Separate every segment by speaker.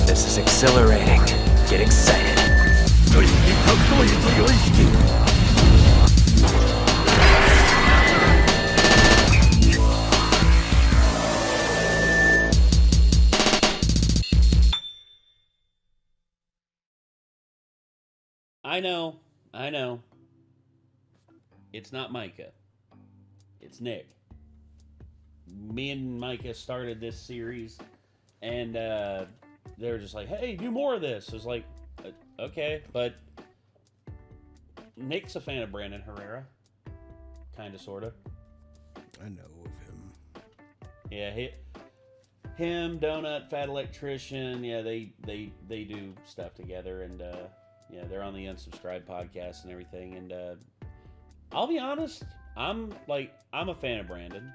Speaker 1: This is exhilarating. Get excited.
Speaker 2: I know. It's not Micah. It's Nick. Me and Micah started this series, and they were just like, hey, do more of this. I was like, okay, but Nick's a fan of Brandon Herrera. Kind of, sort of.
Speaker 3: I know of him.
Speaker 2: Yeah, him, Donut, Fat Electrician, yeah, they do stuff together, and yeah, they're on the Unsubscribed podcast and everything, and I'll be honest, I'm a fan of Brandon.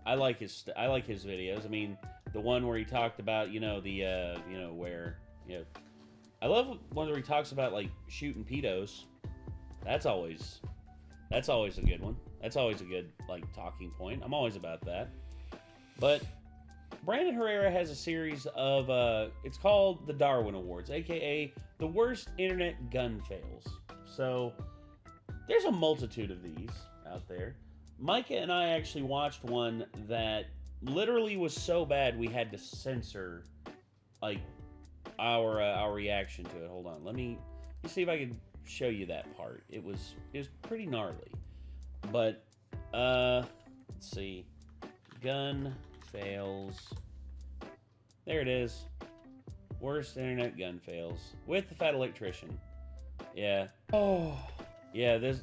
Speaker 2: I like his videos. I mean, the one where he talked about, I love one where he talks about like shooting pedos. That's always a good one. That's always a good like talking point. I'm always about that. But Brandon Herrera has a series of it's called the Darwin Awards, aka the worst internet gun fails. So there's a multitude of these out there. Micah and I actually watched one that literally was so bad we had to censor like our reaction to it. Hold on, let me see if I can show you that part. It was pretty gnarly. But let's see, gun fails. There it is. Worst internet gun fails with the Fat Electrician. Yeah. Oh. Yeah. This.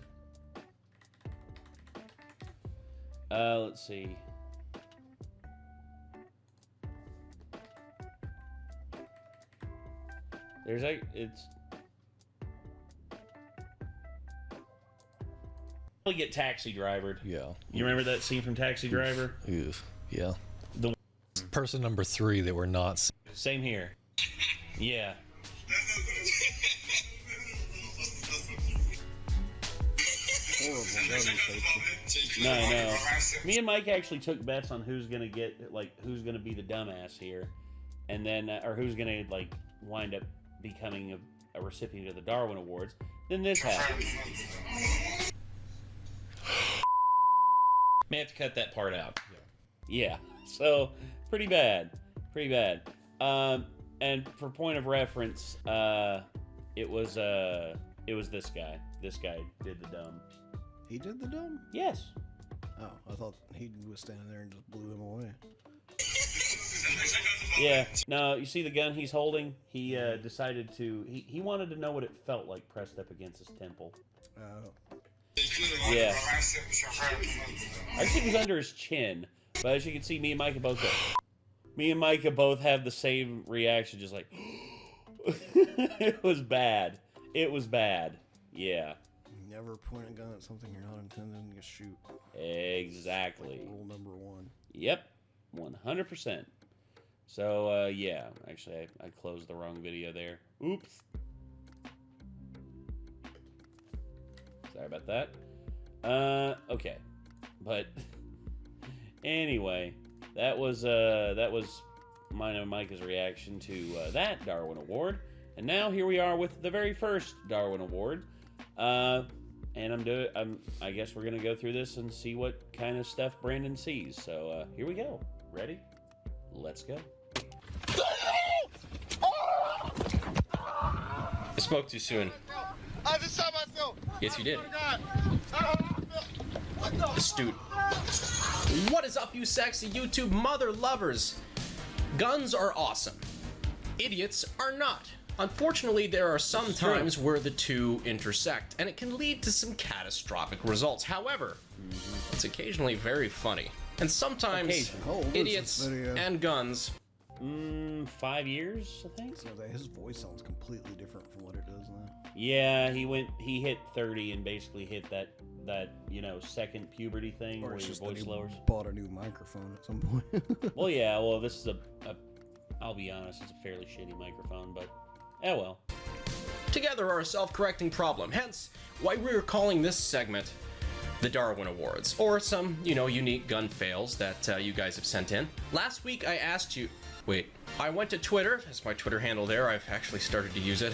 Speaker 2: Let's see. It's. Get Taxi Drivered.
Speaker 3: Yeah.
Speaker 2: You remember that scene from Taxi Driver?
Speaker 3: Yeah.
Speaker 2: The
Speaker 3: person number 3 that we're not.
Speaker 2: Same here. Yeah. No. Me and Mike actually took bets on who's gonna be the dumbass here, and then or who's gonna like wind up becoming a recipient of the Darwin Awards. Then this happened. May have to cut that part out. Yeah. So pretty bad. And for point of reference, it was this guy. This guy did the dumb.
Speaker 3: He did the dumb?
Speaker 2: Yes.
Speaker 3: Oh, I thought he was standing there and just blew him away.
Speaker 2: Yeah. No, you see the gun he's holding? He decided to. He wanted to know what it felt like pressed up against his temple. Yeah. I think it was under his chin, but as you can see, me and Micah both have the same reaction, just like it was bad. Yeah.
Speaker 3: Never point a gun at something you're not intending to shoot.
Speaker 2: Exactly.
Speaker 3: Rule number 1.
Speaker 2: Yep. 100%. So yeah, actually I closed the wrong video there. Oops. Sorry about that. Okay. But anyway, that was mine and Micah's reaction to that Darwin Award. And now here we are with the very first Darwin Award. And I guess we're gonna go through this and see what kind of stuff Brandon sees. So here we go. Ready? Let's go.
Speaker 4: I spoke too soon.
Speaker 5: I just shot myself.
Speaker 4: Yes, you did.
Speaker 5: Oh,
Speaker 4: Astute. What is up, you sexy YouTube mother lovers? Guns are awesome. Idiots are not. Unfortunately, there are some times where the two intersect, and it can lead to some catastrophic results. However, it's occasionally very funny. And sometimes idiots and guns...
Speaker 2: 5 years, I think.
Speaker 3: So his voice sounds completely different from what it does now.
Speaker 2: Yeah, he hit 30 and basically hit that second puberty thing
Speaker 3: Or
Speaker 2: where
Speaker 3: it's
Speaker 2: your
Speaker 3: just
Speaker 2: voice
Speaker 3: that he
Speaker 2: lowers.
Speaker 3: bought a new microphone at some point.
Speaker 2: Well, yeah, this is I'll be honest, it's a fairly shitty microphone, but well.
Speaker 4: Together are a self-correcting problem, hence why we're calling this segment the Darwin Awards, or some, unique gun fails that you guys have sent in. Last week I asked you, I went to Twitter, that's my Twitter handle there, I've actually started to use it.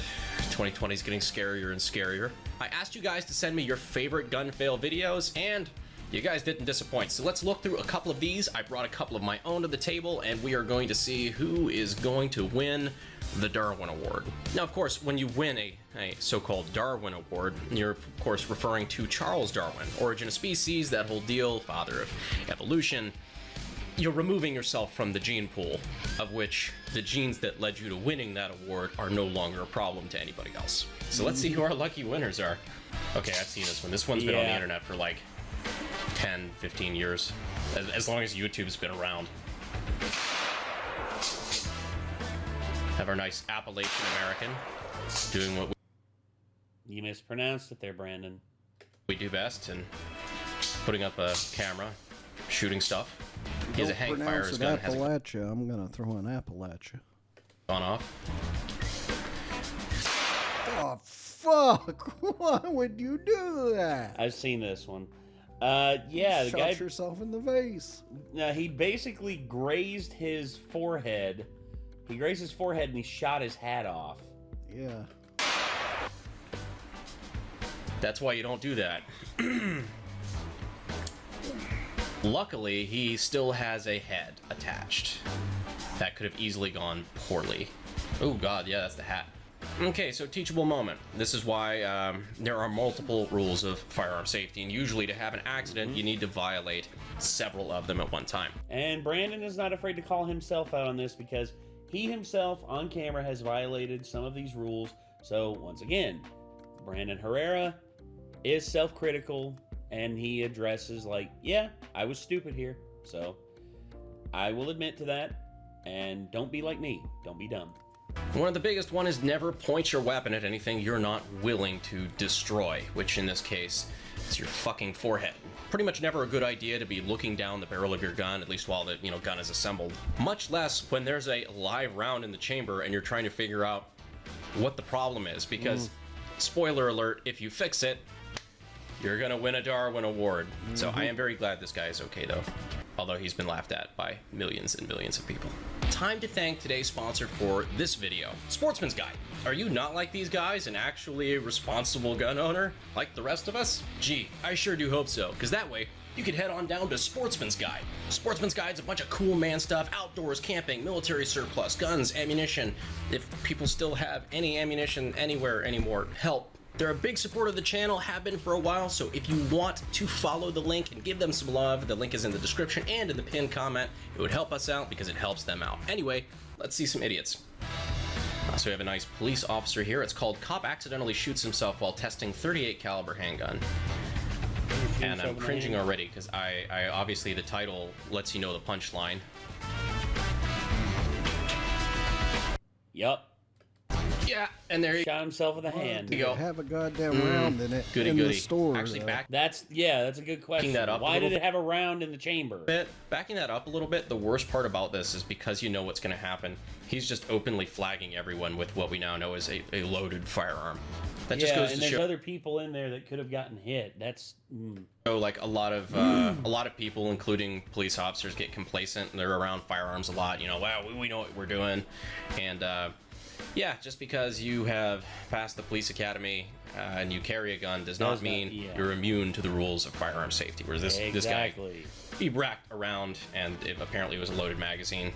Speaker 4: 2020 is getting scarier and scarier. I asked you guys to send me your favorite gun fail videos, and you guys didn't disappoint. So let's look through a couple of these. I brought a couple of my own to the table, and we are going to see who is going to win the Darwin Award. Now, of course, when you win a so-called Darwin Award, you're, of course, referring to Charles Darwin, origin of species, that whole deal, father of evolution. You're removing yourself from the gene pool, of which the genes that led you to winning that award are no longer a problem to anybody else. So let's see who our lucky winners are. Okay, I've seen this one. This one's been on the internet for like 10, 15 years, as long as YouTube's been around. Have our nice Appalachian American doing what
Speaker 2: You mispronounced it there, Brandon.
Speaker 4: we do best, and putting up a camera, shooting stuff. He has a hang fire. His gun has
Speaker 3: Appalachia. I'm gonna throw an Appalachia.
Speaker 4: gone off.
Speaker 3: Oh fuck! Why would you do that?
Speaker 2: I've seen this one. Yeah, the
Speaker 3: Shot
Speaker 2: guy.
Speaker 3: yourself in the face.
Speaker 2: He basically grazed his forehead. He grazed his forehead and he shot his hat off.
Speaker 3: Yeah.
Speaker 4: That's why you don't do that. Luckily, he still has a head attached. That could have easily gone poorly. Oh god, yeah, that's the hat. Okay, so teachable moment. This is why there are multiple rules of firearm safety, and usually to have an accident, you need to violate several of them at one time.
Speaker 2: And Brandon is not afraid to call himself out on this because he himself on camera has violated some of these rules. So once again, Brandon Herrera is self-critical and he addresses like, yeah, I was stupid here. So I will admit to that, and don't be like me. Don't be dumb.
Speaker 4: One of the biggest one is never point your weapon at anything you're not willing to destroy, which in this case is your fucking forehead. Pretty much never a good idea to be looking down the barrel of your gun, at least while the gun is assembled. Much less when there's a live round in the chamber and you're trying to figure out what the problem is, because spoiler alert, if you fix it, you're gonna win a Darwin Award. So I am very glad this guy is okay though, although he's been laughed at by millions and millions of people. Time to thank today's sponsor for this video, Sportsman's Guide. Are you not like these guys and actually a responsible gun owner like the rest of us? Gee, I sure do hope so, because that way you could head on down to Sportsman's Guide. Sportsman's Guide's a bunch of cool man stuff, outdoors, camping, military surplus, guns, ammunition. If people still have any ammunition anywhere anymore, help. They're a big supporter of the channel, have been for a while, so if you want to follow the link and give them some love, the link is in the description and in the pinned comment. It would help us out because it helps them out. Anyway, let's see some idiots. So we have a nice police officer here. It's called Cop Accidentally Shoots Himself While Testing .38 Caliber Handgun. And I'm cringing already because I obviously the title lets you know the punchline.
Speaker 2: Yup.
Speaker 4: Yeah, and there you
Speaker 2: Shot himself with a hand.
Speaker 4: you go.
Speaker 3: Have a goddamn round in it
Speaker 4: Goody
Speaker 3: in
Speaker 4: goody.
Speaker 3: the store.
Speaker 4: Actually,
Speaker 3: though.
Speaker 2: That's a good question.
Speaker 4: that up a
Speaker 2: Why
Speaker 4: little
Speaker 2: did it have a round in the chamber?
Speaker 4: Backing that up a little bit, the worst part about this is because you know what's going to happen. He's just openly flagging everyone with what we now know is a loaded firearm. That just goes
Speaker 2: and
Speaker 4: to
Speaker 2: there's
Speaker 4: show.
Speaker 2: other people in there that could have gotten hit. That's
Speaker 4: So like a lot of people, including police officers, get complacent and they're around firearms a lot. Wow, we know what we're doing, and yeah, just because you have passed the police academy and you carry a gun does not mean you're immune to the rules of firearm safety. Whereas this guy, he racked around and it apparently was a loaded magazine.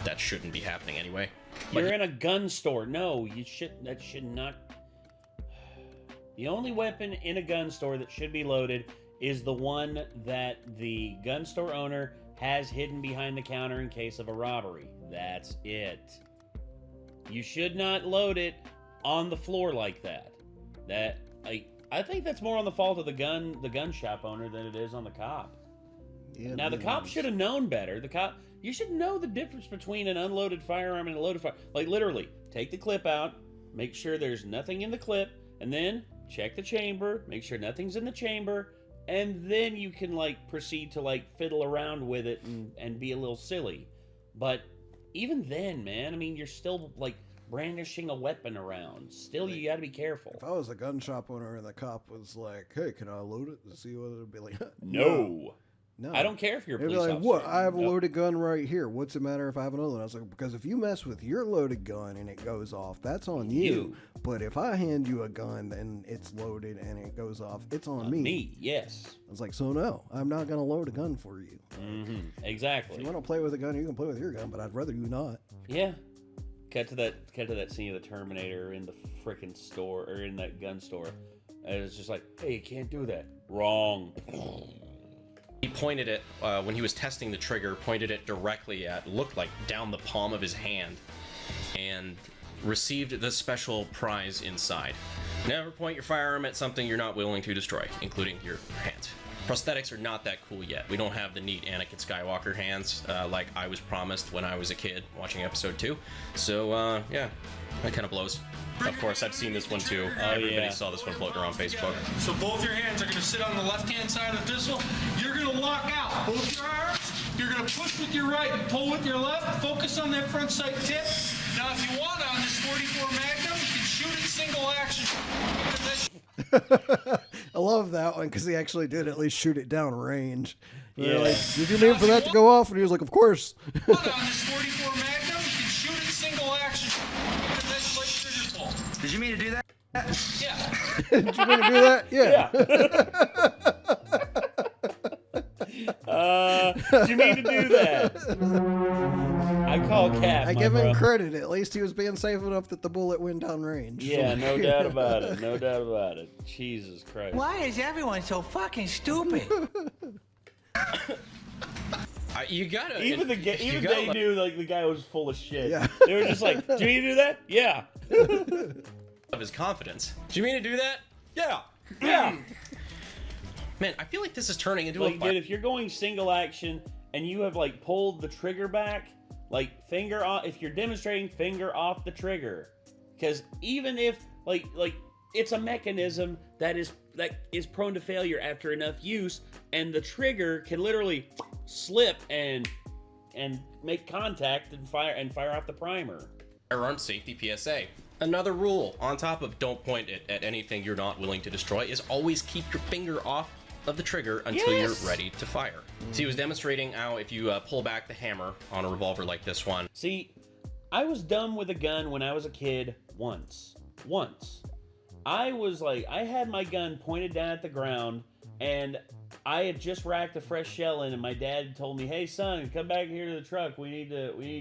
Speaker 4: That shouldn't be happening anyway.
Speaker 2: You're in a gun store. No, that should not. The only weapon in a gun store that should be loaded is the one that the gun store owner has hidden behind the counter in case of a robbery. That's it. You should not load it on the floor like that. I think that's more on the fault of the gun shop owner than it is on the cop.
Speaker 3: Yeah,
Speaker 2: Now the cop should have known better. You should know the difference between an unloaded firearm and a loaded firearm. Like literally, take the clip out, make sure there's nothing in the clip, and then check the chamber, make sure nothing's in the chamber, and then you can proceed to fiddle around with it and be a little silly. But even then, man, I mean, you're still brandishing a weapon around. Still, you got to be careful.
Speaker 3: If I was a gun shop owner and the cop was like, "Hey, can I load it?" to see what it would be like.
Speaker 2: No.
Speaker 3: No.
Speaker 2: I don't care if you're a
Speaker 3: They'd
Speaker 2: police
Speaker 3: be like,
Speaker 2: officer.
Speaker 3: "What? I have a
Speaker 2: Nope.
Speaker 3: loaded gun right here. What's it matter if I have another one?" I was like, "Because if you mess with your loaded gun and it goes off, that's on you. But if I hand you a gun and it's loaded and it goes off, it's on me."
Speaker 2: Me, yes.
Speaker 3: I was like, "So no, I'm not gonna load a gun for you.
Speaker 2: Exactly.
Speaker 3: If you want to play with a gun, you can play with your gun, but I'd rather you not."
Speaker 2: Yeah. Cut to that scene of the Terminator in the frickin' store, or in that gun store. And it's just like, hey, you can't do that. Wrong.
Speaker 4: He pointed it, when he was testing the trigger, pointed it directly at, looked like down the palm of his hand, and received the special prize inside. Never point your firearm at something you're not willing to destroy, including your hands. Prosthetics are not that cool yet. We don't have the neat Anakin Skywalker hands like I was promised when I was a kid watching episode 2. So, yeah, that kind of blows. Of course, I've seen this one too. Everybody saw this one floating around Facebook.
Speaker 6: So both your hands are going to sit on the left-hand side of the pistol. You're going to lock out both your arms. You're going to push with your right and pull with your left. Focus on that front sight tip. Now, if you want on this 44 Magnum, you can shoot it single action.
Speaker 3: I love that one because he actually did at least shoot it down range. They're
Speaker 2: Yeah.
Speaker 3: like, "Did you mean for that to go off?" And he was like, "Of course."
Speaker 6: On this 44 Magnum, you can shoot it single action. That's like trigger pull.
Speaker 7: Did you mean to do that?
Speaker 6: Yeah.
Speaker 3: Did you mean to do that? Yeah.
Speaker 2: Did you mean to do that? I call Cap.
Speaker 3: I
Speaker 2: my
Speaker 3: give
Speaker 2: bro.
Speaker 3: him credit. At least he was being safe enough that the bullet went down range.
Speaker 2: Yeah, no doubt about it. No doubt about it. Jesus Christ.
Speaker 7: Why is everyone so fucking stupid?
Speaker 4: You gotta...
Speaker 2: Even they knew like the guy was full of shit.
Speaker 3: Yeah.
Speaker 2: They were just like, "Do you mean to do that?" Yeah.
Speaker 4: of his confidence. Do you mean to do that? Yeah.
Speaker 2: Yeah.
Speaker 4: Man, I feel like this is turning into
Speaker 2: Like,
Speaker 4: a
Speaker 2: dude, if you're going single action and you have like pulled the trigger back, like finger off. If you're demonstrating, finger off the trigger, because even if like it's a mechanism that is prone to failure after enough use, and the trigger can literally slip and make contact and fire off the primer.
Speaker 4: firearm safety PSA. Another rule on top of don't point it at anything you're not willing to destroy is always keep your finger off of the trigger until you're ready to fire. So he was demonstrating how if you pull back the hammer on a revolver like this one.
Speaker 2: See, I was dumb with a gun when I was a kid once. I was like, I had my gun pointed down at the ground, and I had just racked a fresh shell in, and my dad told me, "Hey son, come back here to the truck. We need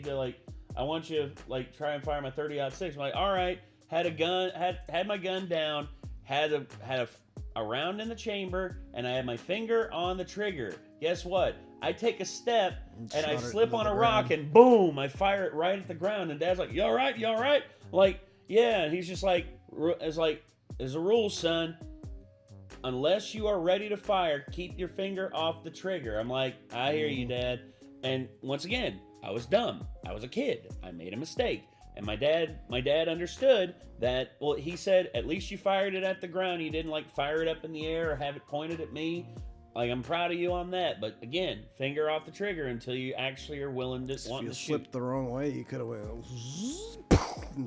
Speaker 2: to like, I want you to like try and fire my 30-06. I'm like, all right. Had a gun, had my gun down, had a round in the chamber, and I had my finger on the trigger. Guess what? I take a step and I slip on a rock, and boom, I fire it right at the ground. And Dad's like, "You all right? You all right?" Like, yeah. And he's just like, "There's a rule, son. Unless you are ready to fire, keep your finger off the trigger." I'm like, "I hear you, Dad." And once again, I was dumb. I was a kid. I made a mistake. And my dad understood that. Well, he said, "At least you fired it at the ground. You didn't like fire it up in the air or have it pointed at me. Like, I'm proud of you on that. But again, finger off the trigger until you actually are willing to want to shoot."
Speaker 3: If you slipped the wrong way, you could have went and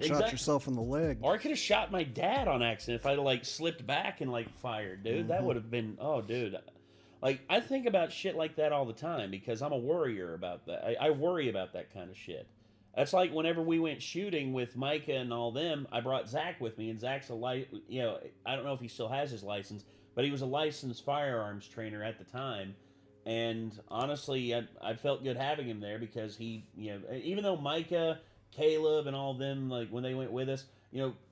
Speaker 3: shot
Speaker 2: Exactly.
Speaker 3: yourself in the leg.
Speaker 2: Or I could have shot my dad on accident if I like slipped back and like fired, dude. That would have been, oh, dude. Like, I think about shit like that all the time because I'm a worrier about that. I worry about that kind of shit. That's like whenever we went shooting with Micah and all them, I brought Zach with me, and Zach's I don't know if he still has his license, but he was a licensed firearms trainer at the time. And honestly, I felt good having him there because he, even though Micah, Caleb, and all them, like when they went with us,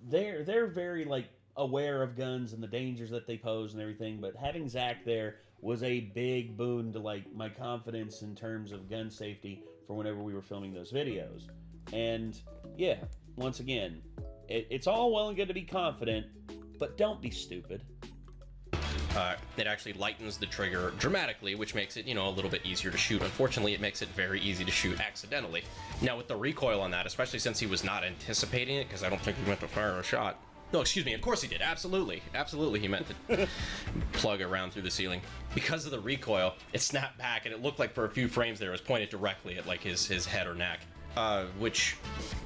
Speaker 2: they're very like aware of guns and the dangers that they pose and everything. But having Zach there was a big boon to like my confidence in terms of gun safety for whenever we were filming those videos. And yeah, once again, it's all well and good to be confident, but don't be stupid.
Speaker 4: It actually lightens the trigger dramatically, which makes it, a little bit easier to shoot. Unfortunately, it makes it very easy to shoot accidentally. Now, with the recoil on that, especially since he was not anticipating it, because I don't think he meant to fire a shot. No, excuse me, of course he did. Absolutely. Absolutely, he meant to plug around through the ceiling. Because of the recoil, it snapped back, and it looked like for a few frames there it was pointed directly at, like, his head or neck. which,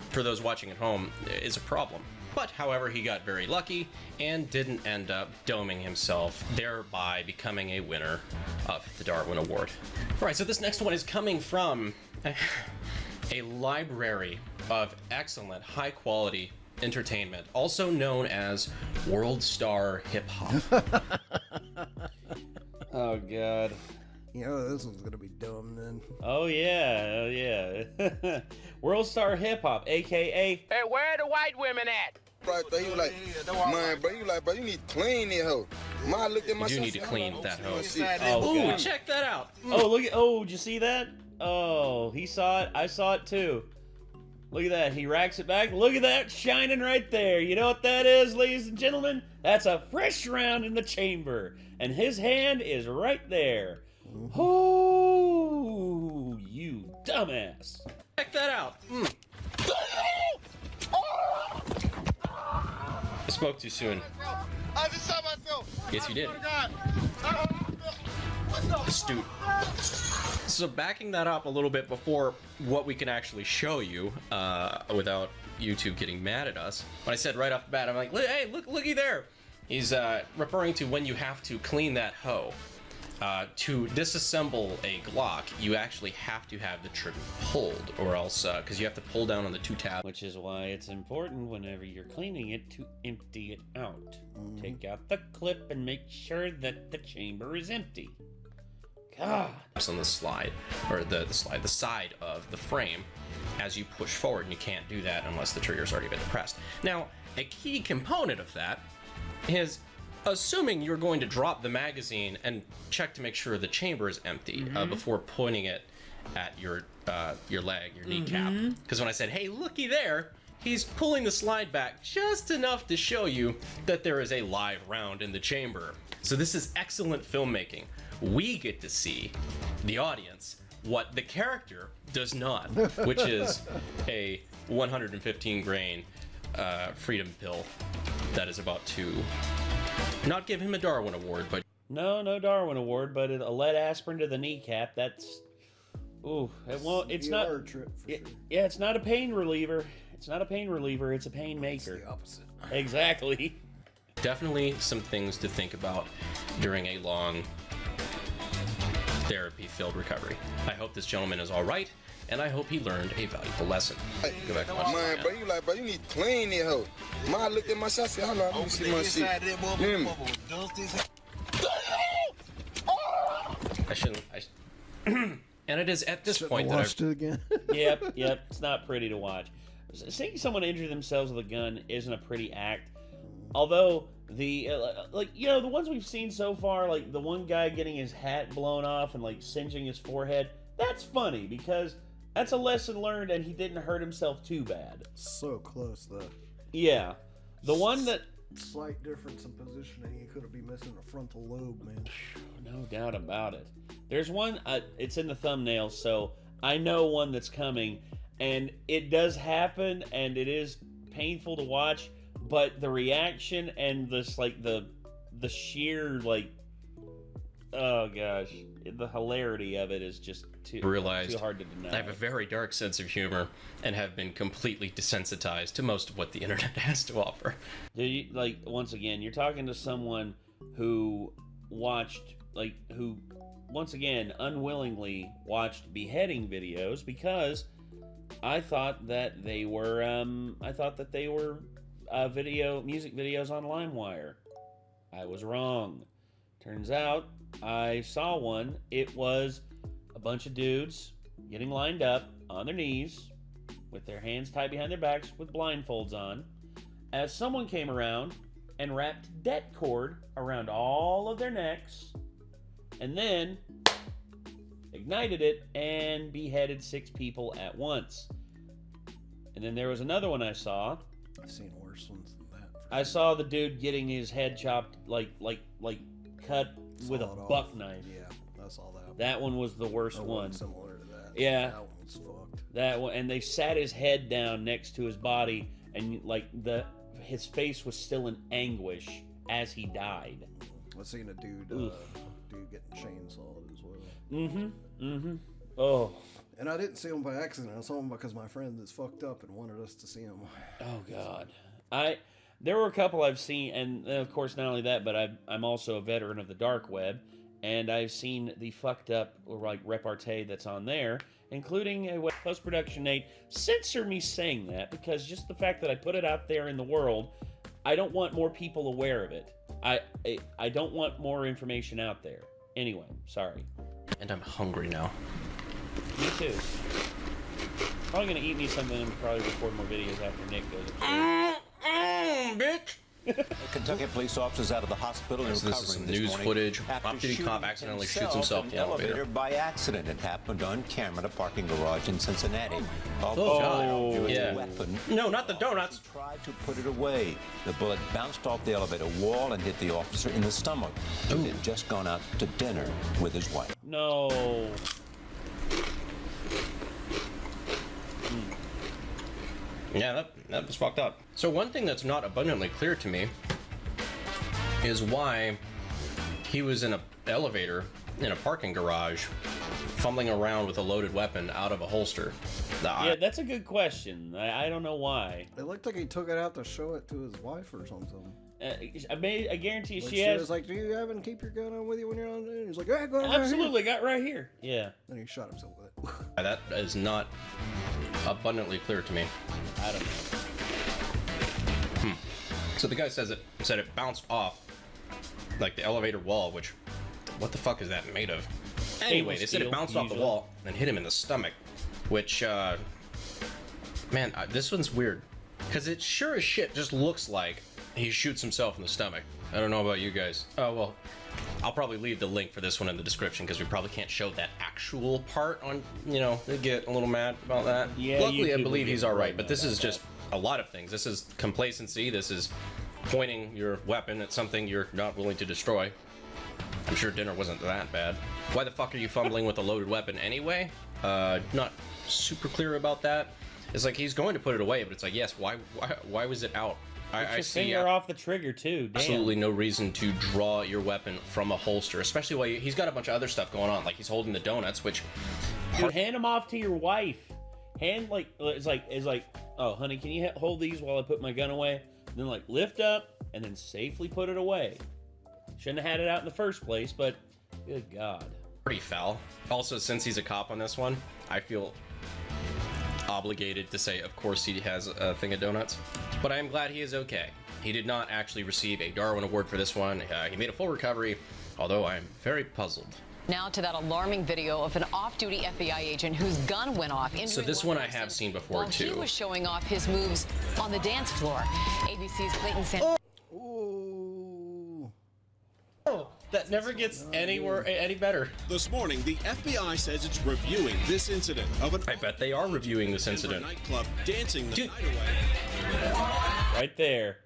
Speaker 4: for those watching at home, is a problem. But, however, he got very lucky and didn't end up doming himself, thereby becoming a winner of the Darwin Award. All right, so this next one is coming from a library of excellent, high-quality entertainment, also known as World Star Hip Hop.
Speaker 2: Oh, God.
Speaker 3: You know, this one's gonna be dumb then.
Speaker 2: Oh, yeah. Oh, yeah. World Star Hip Hop, a.k.a.
Speaker 5: Hey, where the white women at?
Speaker 8: Right there, you like, man, bro, you need to clean that hoe. Man, I looked at
Speaker 4: You
Speaker 8: myself.
Speaker 4: do need to clean that hoe.
Speaker 2: Oh,
Speaker 4: Ooh,
Speaker 2: God.
Speaker 4: check that out.
Speaker 2: Oh, look at, oh, did you see that? Oh, he saw it. I saw it too. Look at that. He racks it back. Look at that shining right there. You know what that is, ladies and gentlemen? That's a fresh round in the chamber. And his hand is right there. Oh, you dumbass.
Speaker 4: Check that out. I spoke too soon.
Speaker 5: I just shot myself.
Speaker 4: Yes, you did. Astute. So backing that up a little bit before what we can actually show you, without YouTube getting mad at us, when I said right off the bat, I'm like, hey, looky there. He's referring to when you have to clean that hoe. To disassemble a Glock, you actually have to have the trigger pulled, or else, because you have to pull down on the two tabs.
Speaker 2: Which is why it's important whenever you're cleaning it to empty it out. Take out the clip and make sure that the chamber is empty. God.
Speaker 4: On the slide, or the side of the frame as you push forward, and you can't do that unless the trigger's already been depressed. Now, a key component of that is assuming you're going to drop the magazine and check to make sure the chamber is empty before pointing it at your leg, your kneecap. Because when I said, hey, looky there, he's pulling the slide back just enough to show you that there is a live round in the chamber. So this is excellent filmmaking. We get to see, the audience, what the character does not, which is a 115 grain freedom pill that is about to not give him a Darwin Award, but
Speaker 2: No Darwin Award, but a lead aspirin to the kneecap, that's... Ooh, it won't, it's not...
Speaker 3: Trip for sure.
Speaker 2: Yeah, it's not a pain reliever. It's not a pain reliever, it's a pain maker.
Speaker 3: It's the opposite.
Speaker 2: Exactly.
Speaker 4: definitely some things to think about during a long therapy-filled recovery. I hope this gentleman is all right, and I hope he learned a valuable lesson. Go back and watch
Speaker 8: Man,
Speaker 4: this
Speaker 8: bro, you need to clean that hoe. Man, I looked at myself and said, hold on, let me see my shit. You hear me?
Speaker 4: I shouldn't. And it is at this point that
Speaker 3: watched it again.
Speaker 2: Yep, it's not pretty to watch. Seeing someone injure themselves with a gun isn't a pretty act. Although the the ones we've seen so far, like the one guy getting his hat blown off and like singeing his forehead, that's funny because that's a lesson learned and he didn't hurt himself too bad.
Speaker 3: So close though.
Speaker 2: Yeah, the one that
Speaker 3: slight difference in positioning, you could have been missing a frontal lobe, man.
Speaker 2: No doubt about it. There's one, it's in the thumbnail, so I know one that's coming, and it does happen, and it is painful to watch, but the reaction and this, like, the sheer, like, oh gosh, the hilarity of it is just too hard to deny.
Speaker 4: I have a very dark sense of humor and have been completely desensitized to most of what the internet has to offer.
Speaker 2: Once again, you're talking to someone who once again, unwillingly watched beheading videos because I thought that they were, music videos on LimeWire. I was wrong. Turns out, I saw one. It was a bunch of dudes getting lined up on their knees with their hands tied behind their backs with blindfolds on as someone came around and wrapped det cord around all of their necks and then ignited it and beheaded 6 people at once. And then there was another one I saw.
Speaker 3: I've seen worse ones than that.
Speaker 2: I saw the dude getting his head chopped, like cut with a buck knife.
Speaker 3: Yeah, I saw that.
Speaker 2: That one was the worst one.
Speaker 3: Similar to that.
Speaker 2: Yeah.
Speaker 3: That one's fucked.
Speaker 2: That one, and they sat his head down next to his body, and his face was still in anguish as he died.
Speaker 3: I've seen a dude getting chainsawed as well.
Speaker 2: Oh.
Speaker 3: And I didn't see him by accident. I saw him because my friend is fucked up and wanted us to see him.
Speaker 2: Oh God. There were a couple I've seen, and of course not only that, but I'm also a veteran of the dark web, and I've seen the fucked up like repartee that's on there, including a post-production Nate. Censor me saying that, because just the fact that I put it out there in the world, I don't want more people aware of it. I don't want more information out there. Anyway, sorry.
Speaker 4: And I'm hungry now.
Speaker 2: Me too. Probably gonna eat me something and probably record more videos after Nick goes upstairs.
Speaker 4: Bitch!
Speaker 9: Kentucky police officers out of the hospital and
Speaker 4: So this is some news footage. Off-duty cop accidentally shoots himself in the elevator.
Speaker 9: By accident. It happened on camera in a parking garage in Cincinnati.
Speaker 4: Oh, yeah.
Speaker 9: Weapon.
Speaker 4: No, not the donuts.
Speaker 9: He tried to put it away. The bullet bounced off the elevator wall and hit the officer in the stomach. He had just gone out to dinner with his wife.
Speaker 2: No.
Speaker 4: Yeah, that was fucked up. So one thing that's not abundantly clear to me is why he was in an elevator in a parking garage fumbling around with a loaded weapon out of a holster.
Speaker 2: Yeah, that's a good question. I don't know why.
Speaker 3: It looked like he took it out to show it to his wife or something.
Speaker 2: I guarantee you
Speaker 3: Like
Speaker 2: she has.
Speaker 3: was like, "Do you have and keep your gun on with you when you're on duty?" He's like, "Yeah, go
Speaker 2: Absolutely, got right here. Yeah.
Speaker 3: Then he shot himself with it.
Speaker 4: That is not abundantly clear to me.
Speaker 2: I don't know.
Speaker 4: So the guy said it bounced off like the elevator wall, which what the fuck is that made of? Anyway, they said it bounced off the wall and hit him in the stomach, which man, this one's weird because it sure as shit just looks like he shoots himself in the stomach. I don't know about you guys. Oh well, I'll probably leave the link for this one in the description because we probably can't show that actual part on, you know, they get a little mad about that.
Speaker 2: Yeah,
Speaker 4: luckily I
Speaker 2: YouTube
Speaker 4: believe
Speaker 2: will
Speaker 4: he's
Speaker 2: get
Speaker 4: all right,
Speaker 2: right
Speaker 4: but this
Speaker 2: about
Speaker 4: is just a lot of things. This is complacency. This is pointing your weapon at something you're not willing to destroy. I'm sure dinner wasn't that bad. Why the fuck are you fumbling with a loaded weapon anyway? Not super clear about that. It's like he's going to put it away, but it's like, yes, why was it out?
Speaker 2: I see finger off the trigger too. Damn.
Speaker 4: Absolutely no reason to draw your weapon from a holster, especially while he's got a bunch of other stuff going on, like he's holding the donuts, which
Speaker 2: you hand them off to your wife. Hand it's like, oh honey, can you hold these while I put my gun away? And then like lift up and then safely put it away. Shouldn't have had it out in the first place, but good God.
Speaker 4: Pretty foul. Also, since he's a cop on this one, I feel obligated to say, of course, he has a thing of donuts. But I am glad he is okay. He did not actually receive a Darwin Award for this one. He made a full recovery, although I'm very puzzled.
Speaker 10: Now to that alarming video of an off-duty FBI agent whose gun went off.
Speaker 4: So this one I have seen before,
Speaker 10: while
Speaker 4: too.
Speaker 10: He was showing off his moves on the dance floor. ABC's Clayton Sanchez.
Speaker 4: Oh, that never gets any better.
Speaker 11: This morning, the FBI says it's reviewing this incident of an.
Speaker 4: I bet they are reviewing this incident.
Speaker 11: Nightclub dancing the night away.
Speaker 2: Right there.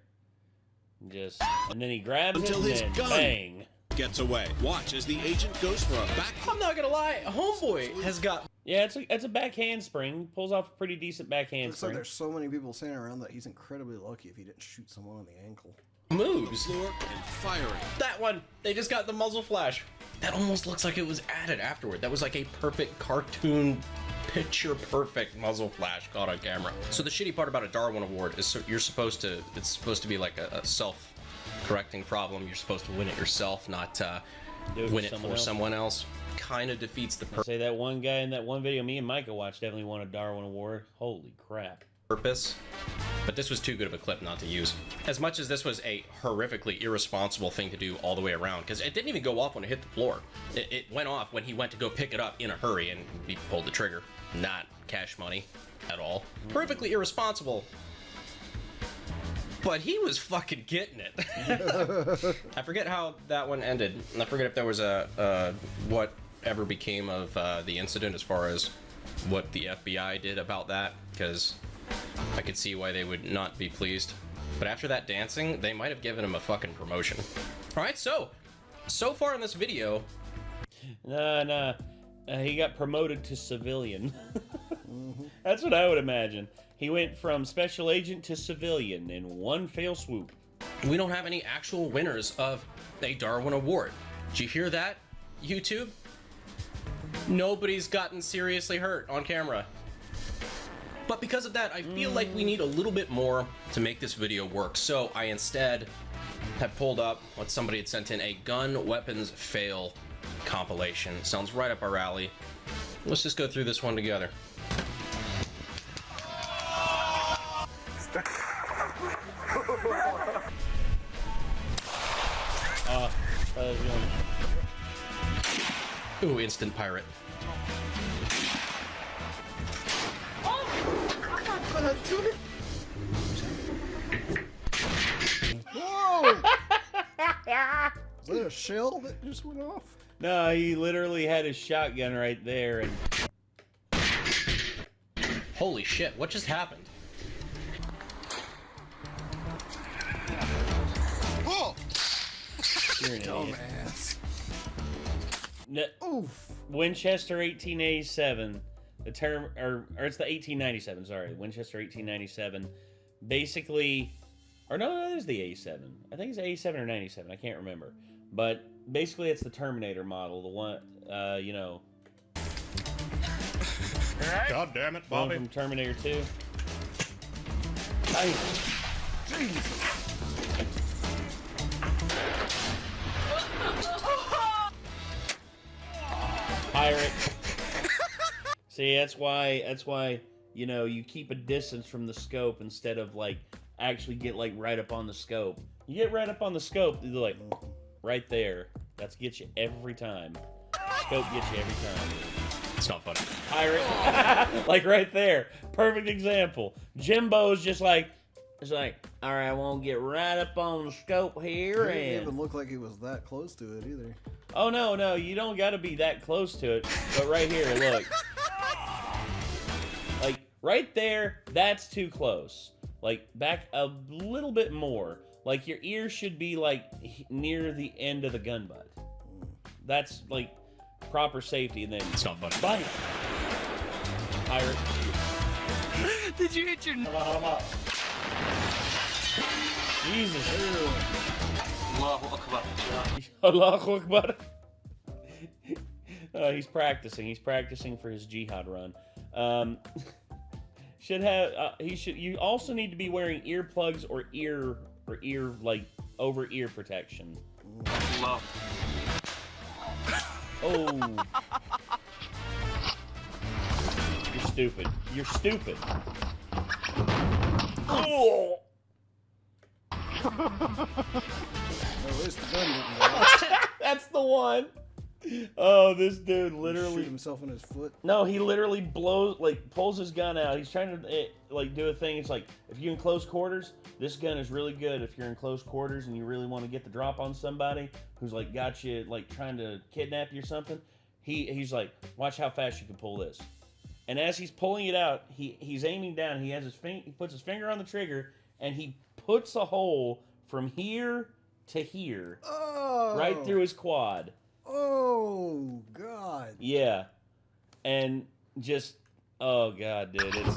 Speaker 2: And then he grabs
Speaker 11: Until
Speaker 2: it
Speaker 11: his
Speaker 2: and
Speaker 11: gun
Speaker 2: bang.
Speaker 11: Gets away. Watch as the agent goes for a back.
Speaker 4: I'm not gonna lie, Homeboy has got.
Speaker 2: Yeah, it's a back handspring. Pulls off a pretty decent back
Speaker 3: Looks like
Speaker 2: handspring.
Speaker 3: there's so many people standing around that he's incredibly lucky if he didn't shoot someone on the ankle.
Speaker 4: Moves.
Speaker 11: Floor and firing.
Speaker 4: That one, they just got the muzzle flash. That almost looks like it was added afterward. That was like a perfect cartoon, picture perfect muzzle flash caught on camera. So the shitty part about a Darwin Award is it's supposed to be like a self-correcting problem. You're supposed to win it yourself, not win it for someone else. Kind of defeats the purpose.
Speaker 2: Say that one guy in that one video me and Micah watched definitely won a Darwin Award. Holy crap.
Speaker 4: Purpose. But this was too good of a clip not to use. As much as this was a horrifically irresponsible thing to do all the way around, because it didn't even go off when it hit the floor. It went off when he went to go pick it up in a hurry and he pulled the trigger. Not Cash Money at all. Horrifically irresponsible. But he was fucking getting it. I forget how that one ended. I forget if there was whatever became of the incident as far as what the FBI did about that, because I could see why they would not be pleased. But after that dancing, they might have given him a fucking promotion. Alright, so far in this video...
Speaker 2: Nah. He got promoted to civilian. That's what I would imagine. He went from special agent to civilian in one fell swoop.
Speaker 4: We don't have any actual winners of a Darwin Award. Did you hear that, YouTube? Nobody's gotten seriously hurt on camera. But because of that, I feel like we need a little bit more to make this video work. So I instead have pulled up what somebody had sent in, a gun weapons fail compilation. Sounds right up our alley. Let's just go through this one together. Ooh, instant pirate.
Speaker 3: Whoa! Is that a shell that just went off?
Speaker 2: No, he literally had his shotgun right there, and
Speaker 4: holy shit! What just happened?
Speaker 5: Whoa!
Speaker 2: You're an idiot.
Speaker 3: Dumbass.
Speaker 2: No,
Speaker 3: Oof.
Speaker 2: Winchester 1887. The term, or it's the 1897. Sorry, Winchester 1897. Basically, or no, that is the 87. I think it's 87 or 97. I can't remember. But basically, it's the Terminator model. The one, you know.
Speaker 4: God damn it,
Speaker 2: One
Speaker 4: Bobby.
Speaker 2: from Terminator 2.
Speaker 3: Jesus.
Speaker 2: Pirate. See, that's why, you know, you keep a distance from the scope instead of, like, actually get, like, right up on the scope. You get right up on the scope, they're like, right there. That's gets you every time. Scope gets you every time.
Speaker 4: It's not funny.
Speaker 2: Pirate. Like, right there. Perfect example. Jimbo's just like, all right, I won't get right up on the scope here.
Speaker 3: It didn't
Speaker 2: And
Speaker 3: even look like he was that close to it either.
Speaker 2: oh, no, you don't got to be that close to it. But right here, look. Like, right there, that's too close. Like, back a little bit more. Like, your ear should be, like, near the end of the gun butt. That's, like, proper safety. And then
Speaker 4: It's not funny.
Speaker 2: bite. Pirate.
Speaker 7: Did you hit your...
Speaker 2: Jesus.
Speaker 5: Allahu Akbar.
Speaker 2: Allahu Akbar. He's practicing. He's practicing for his jihad run. Should have. He should. You also need to be wearing earplugs or ear like over ear protection.
Speaker 5: Allah.
Speaker 2: Oh. You're stupid. You're stupid. Oh.
Speaker 3: At least the gun didn't go.
Speaker 2: That's the one. Oh, this dude
Speaker 3: Shoot
Speaker 2: literally
Speaker 3: himself in his foot.
Speaker 2: No, he literally pulls his gun out. He's trying to like do a thing. It's like, if you're in close quarters, this gun is really good. If you're in close quarters and you really want to get the drop on somebody who's like got you like trying to kidnap you or something, he's like, watch how fast you can pull this. And as he's pulling it out, he's aiming down. He has he puts his finger on the trigger and he puts a hole from here to here, right through his quad.
Speaker 3: Oh, God.
Speaker 2: Yeah. And just, oh, God, dude. It's...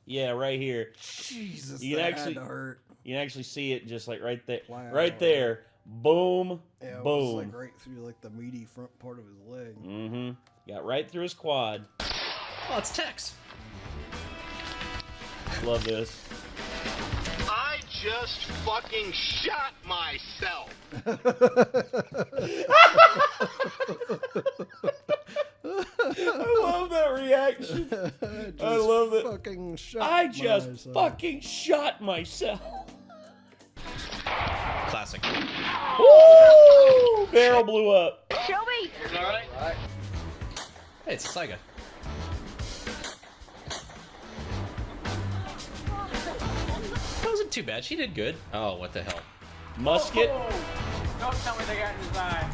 Speaker 2: yeah, right here.
Speaker 3: Jesus,
Speaker 2: you
Speaker 3: that
Speaker 2: can actually,
Speaker 3: had to hurt.
Speaker 2: You can actually see it just like right there.
Speaker 3: Wow.
Speaker 2: Right there. Boom.
Speaker 3: Yeah, it
Speaker 2: boom.
Speaker 3: was like right through like the meaty front part of his leg.
Speaker 2: Mm-hmm. Got right through his quad.
Speaker 4: Oh, it's Tex.
Speaker 2: Love this.
Speaker 5: I just fucking shot myself.
Speaker 2: I love that reaction. I love it.
Speaker 3: Fucking shot
Speaker 2: I just
Speaker 3: myself.
Speaker 2: fucking shot myself.
Speaker 4: Classic.
Speaker 2: Woo! Barrel blew up.
Speaker 10: Show me.
Speaker 5: All right.
Speaker 4: Hey, it's a Saiga. That wasn't too bad. She did good. Oh, what the hell?
Speaker 2: Musket.
Speaker 7: Don't tell me they got in his eye.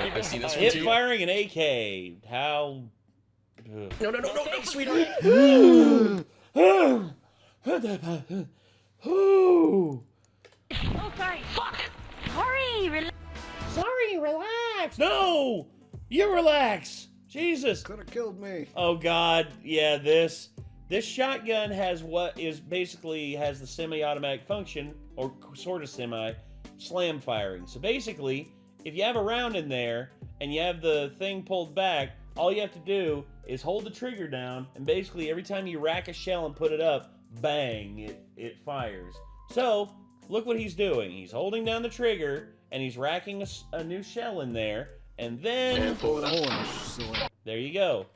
Speaker 4: Oh, I've seen this one
Speaker 2: Hip
Speaker 4: too.
Speaker 2: firing an AK. How? Ugh.
Speaker 4: No, sweetheart.
Speaker 2: Ooh.
Speaker 10: Oh, sorry. Fuck. Sorry.
Speaker 2: Sorry, relax. No, you relax. Jesus.
Speaker 3: Could have killed me.
Speaker 2: Oh God, yeah. This shotgun has what is basically has the semi-automatic function, or sort of semi. slam firing. So basically, if you have a round in there and you have the thing pulled back, all you have to do is hold the trigger down, and basically every time you rack a shell and put it up, bang, it fires. So, look what he's doing. He's holding down the trigger, and he's racking a new shell in there, and then... there you go.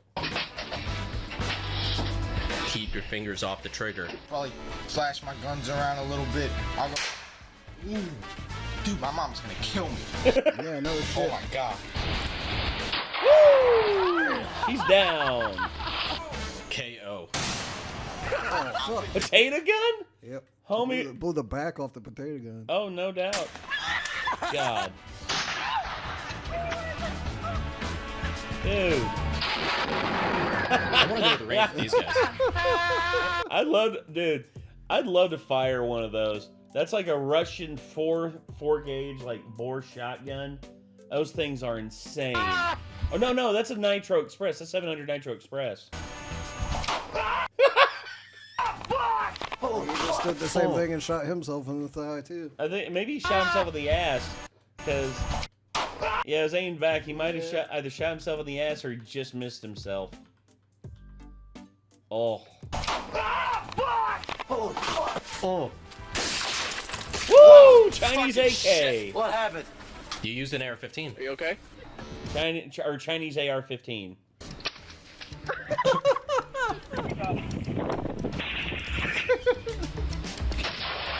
Speaker 4: Keep your fingers off the trigger.
Speaker 12: Probably flash my guns around a little bit. I'll go... Ooh. Dude, my mom's gonna kill me.
Speaker 3: Yeah, no shit.
Speaker 12: Oh my god.
Speaker 2: Woo! He's down.
Speaker 4: KO.
Speaker 3: Oh, fuck.
Speaker 2: Potato gun?
Speaker 3: Yep.
Speaker 2: Homie.
Speaker 3: Blew the back off the potato gun.
Speaker 2: Oh, no doubt. God. Dude.
Speaker 4: I want to go to the range with these guys.
Speaker 2: I'd love to fire one of those. That's like a Russian 4 gauge like bore shotgun. Those things are insane. Oh no, that's a Nitro Express. That's 700 Nitro Express.
Speaker 3: Oh, he just did the same thing and shot himself in the thigh too.
Speaker 2: I think maybe he shot himself in the ass, because yeah, it was aimed back. He might have either shot himself in the ass or he just missed himself. Oh.
Speaker 4: Oh.
Speaker 2: Woo! Chinese AK.
Speaker 5: Shit. What happened?
Speaker 4: You used an AR-15.
Speaker 5: Are you okay?
Speaker 2: Chinese AR-15.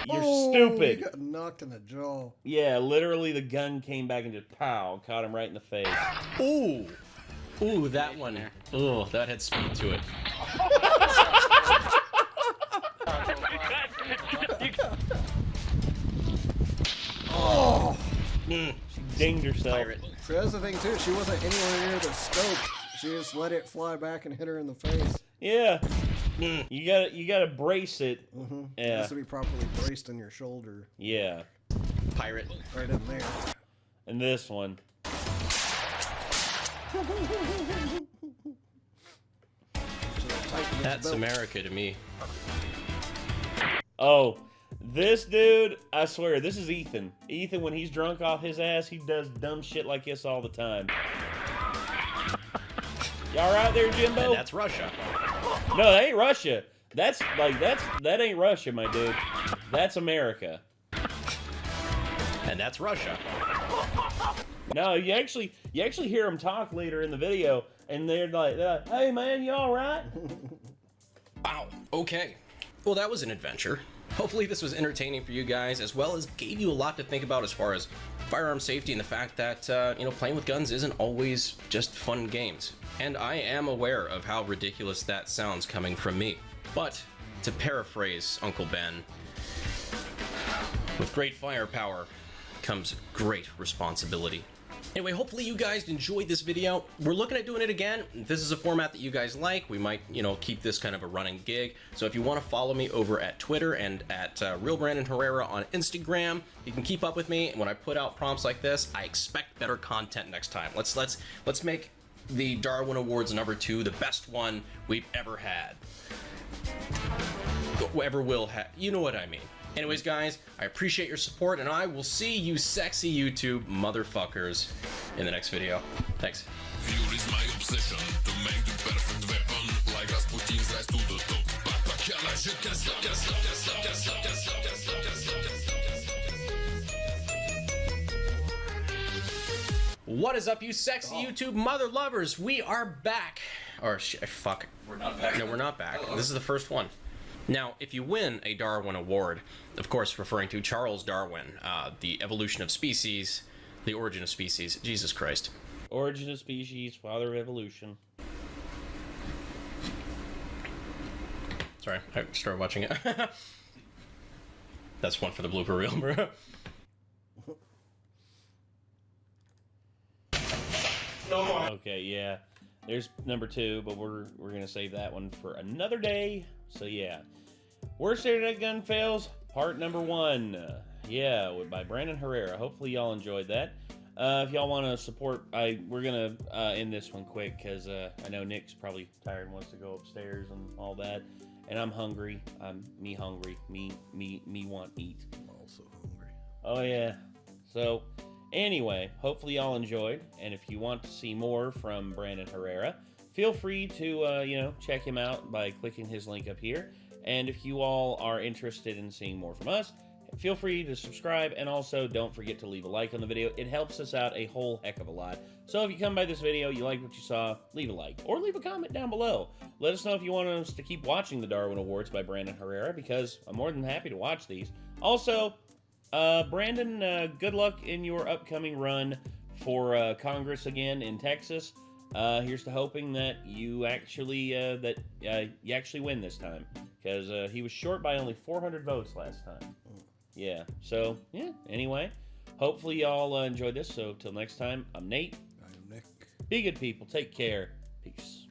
Speaker 2: You're stupid.
Speaker 3: He got knocked in the jaw.
Speaker 2: Yeah, literally the gun came back and just pow, caught him right in the face.
Speaker 4: Ooh. Ooh, that one. Ooh, that had speed to it.
Speaker 3: Oh.
Speaker 2: She dinged herself.
Speaker 4: Pirate.
Speaker 3: That's the thing too. She wasn't anywhere near the scope. She just let it fly back and hit her in the face.
Speaker 2: Yeah. You gotta brace it.
Speaker 3: Mm-hmm.
Speaker 2: Yeah.
Speaker 3: It has to be properly braced in your shoulder.
Speaker 2: Yeah.
Speaker 4: Pirate.
Speaker 3: Right in there.
Speaker 2: And this one.
Speaker 4: That's America to me.
Speaker 2: Oh, this dude, I swear, this is Ethan. Ethan, when he's drunk off his ass, he does dumb shit like this all the time. Y'all right there, Jimbo?
Speaker 4: And that's Russia.
Speaker 2: No, that ain't Russia. That ain't Russia, my dude. That's America.
Speaker 4: And that's Russia.
Speaker 2: No, you actually hear them talk later in the video, and they're like, "Hey man, you all right?"
Speaker 4: Wow. Okay. Well, that was an adventure. Hopefully this was entertaining for you guys, as well as gave you a lot to think about as far as firearm safety and the fact that, playing with guns isn't always just fun games. And I am aware of how ridiculous that sounds coming from me. But, to paraphrase Uncle Ben, with great firepower comes great responsibility. Anyway, hopefully you guys enjoyed this video. We're looking at doing it again. If this is a format that you guys like, we might, keep this kind of a running gig. So if you want to follow me over at Twitter and at Real Brandon Herrera on Instagram, you can keep up with me. When I put out prompts like this, I expect better content next time. Let's make the Darwin Awards #2 the best one we've ever had. Ever will have. You know what I mean. Anyways, guys, I appreciate your support, and I will see you sexy YouTube motherfuckers in the next video. Thanks.
Speaker 13: Fuel is my obsession to make the perfect weapon, like Rasputin's rise to the top.
Speaker 4: What is up, you sexy YouTube mother lovers? We are back. Or fuck.
Speaker 2: We're not back.
Speaker 4: No, we're not back. This is the first one. Now, if you win a Darwin Award, of course referring to Charles Darwin, the evolution of species, the origin of species, Jesus Christ.
Speaker 2: Origin of species, father of evolution.
Speaker 4: Sorry, I started watching it. That's one for the blooper reel, bro.
Speaker 2: Okay, yeah. There's #2, but we're gonna save that one for another day. So yeah. Worst Internet Gun Fails, part #1. Yeah, by Brandon Herrera. Hopefully y'all enjoyed that. If y'all want to support, we're gonna end this one quick because I know Nick's probably tired and wants to go upstairs and all that, and I'm hungry. Me hungry. Me want meat.
Speaker 3: I'm also hungry.
Speaker 2: Oh yeah. So, anyway, hopefully y'all enjoyed. And if you want to see more from Brandon Herrera, feel free to, check him out by clicking his link up here. And if you all are interested in seeing more from us, feel free to subscribe, and also don't forget to leave a like on the video. It helps us out a whole heck of a lot. So if you come by this video, you like what you saw, leave a like, or leave a comment down below. Let us know if you want us to keep watching the Darwin Awards by Brandon Herrera, because I'm more than happy to watch these. Also, Brandon, good luck in your upcoming run for Congress again in Texas. Here's to hoping that you actually win this time, because he was short by only 400 votes last time. Yeah. So yeah. Anyway, hopefully y'all enjoyed this. So till next time, I'm Nate.
Speaker 3: I'm Nick.
Speaker 2: Be good people. Take care. Peace.